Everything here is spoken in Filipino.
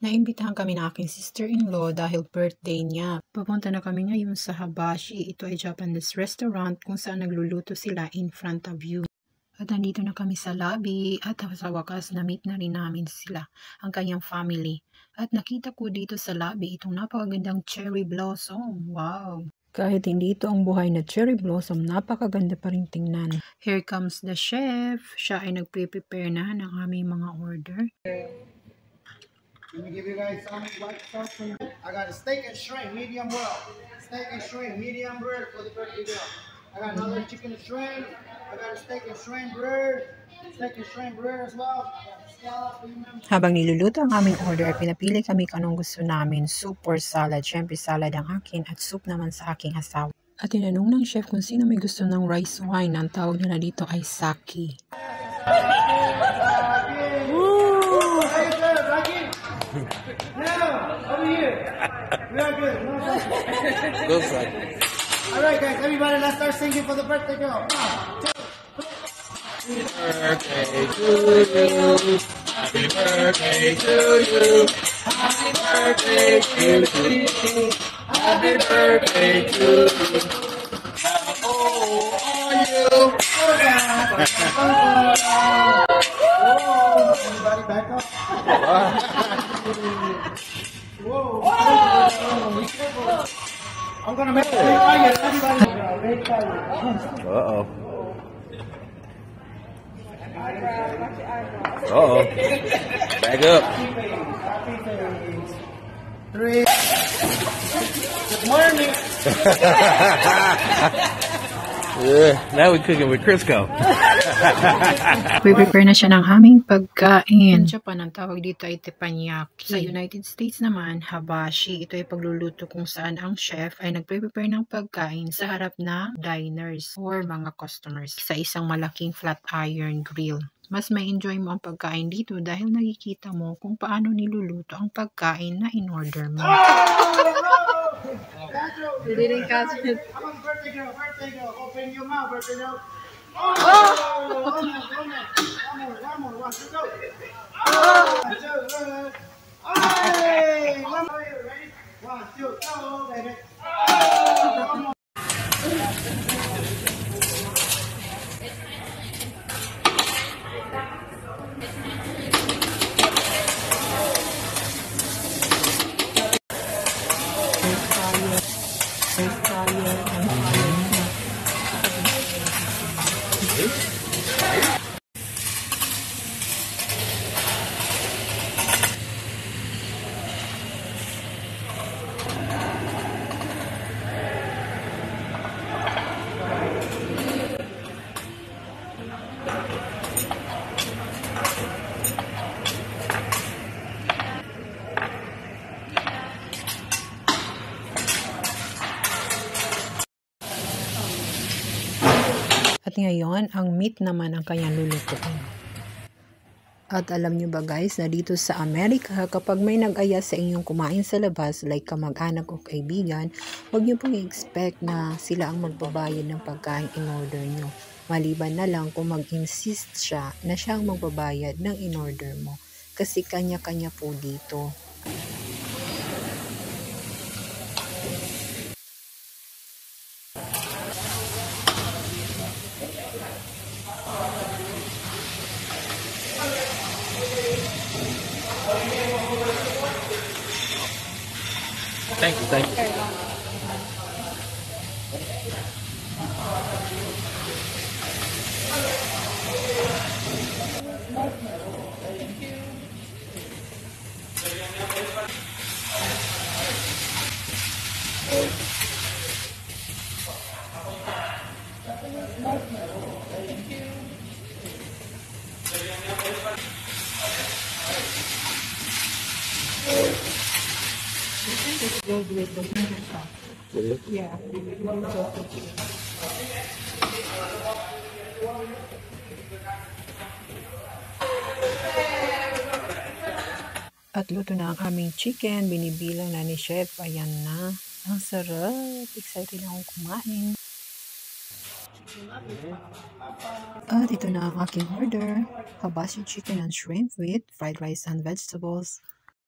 Naimbitahan kami ng aking sister-in-law dahil birthday niya. Papunta na kami ngayon sa Habashi. Ito ay Japanese restaurant kung saan nagluluto sila in front of you. At nandito na kami sa lobby at sa wakas na-meet na rin namin sila, ang kanyang family. At nakita ko dito sa lobby itong napakagandang cherry blossom. Wow! Kahit hindi ito ang buhay na cherry blossom, napakaganda pa rin tingnan. Here comes the chef. Siya ay nagpre-prepare na ng aming mga order. Let me give you guys some white sauce. I got a steak and shrimp, medium well. Steak and shrimp, medium rare for the birthday girl. I got another chicken and shrimp. I got a steak and shrimp rare. Steak and shrimp rare as well. Habang niluluto ang aming order, pinapili kami kung anong gusto namin. Soup or salad. Siyempre salad ang akin at soup naman sa aking asawa. At tinanong ng chef kung sino may gusto ng rice wine. Ang tawag nila dito ay sake. Now, over here. We are good. No, Go side. all right, guys. Everybody, let's start singing for the birthday girl. Birthday to you. Happy birthday to you. Happy birthday to you. Happy birthday to you. How old are you? Everybody back up. Whoa. I'm gonna make it quiet. Everybody, make quiet. Uh-oh. Uh-oh. Back up. Three. Good morning. Yeah, now we're cooking with Crisco. Prepare na siya ng aming pagkain. Sa Japan, ang tawag dito ay teppanyaki. Sa United States naman, habashi. Ito ay pagluluto kung saan ang chef ay nagprepare ng pagkain sa harap ng diners or mga customers sa isang malaking flat iron grill. Mas may enjoy mo ang pagkain dito dahil nakikita mo kung paano niluluto ang pagkain na in-order mo. You didn't catch it. Come on, birthday girl, birthday girl. Open your mouth, birthday girl. Oh! One more. One, two, go. One, two, hey! One more. Ready? One, two, go, baby. One more. At ngayon, ang meat naman ang kanyang lulutuin. At alam nyo ba guys, na dito sa Amerika, kapag may nag-aya sa inyong kumain sa labas, like kamag-anak o kaibigan, huwag nyo pong i-expect na sila ang magbabayad ng pagkain in-order nyo. Maliban na lang kung mag-insist siya na siya ang magbabayad ng in-order mo. Kasi kanya-kanya po dito. Thank you. Good with the sauce. Yeah. At luto na ang aming chicken. Binibilang na ni chef. Ayan na. Ang sarap. Excited na akong kumain. At ito na ang aking order. Habashi chicken and shrimp with fried rice and vegetables.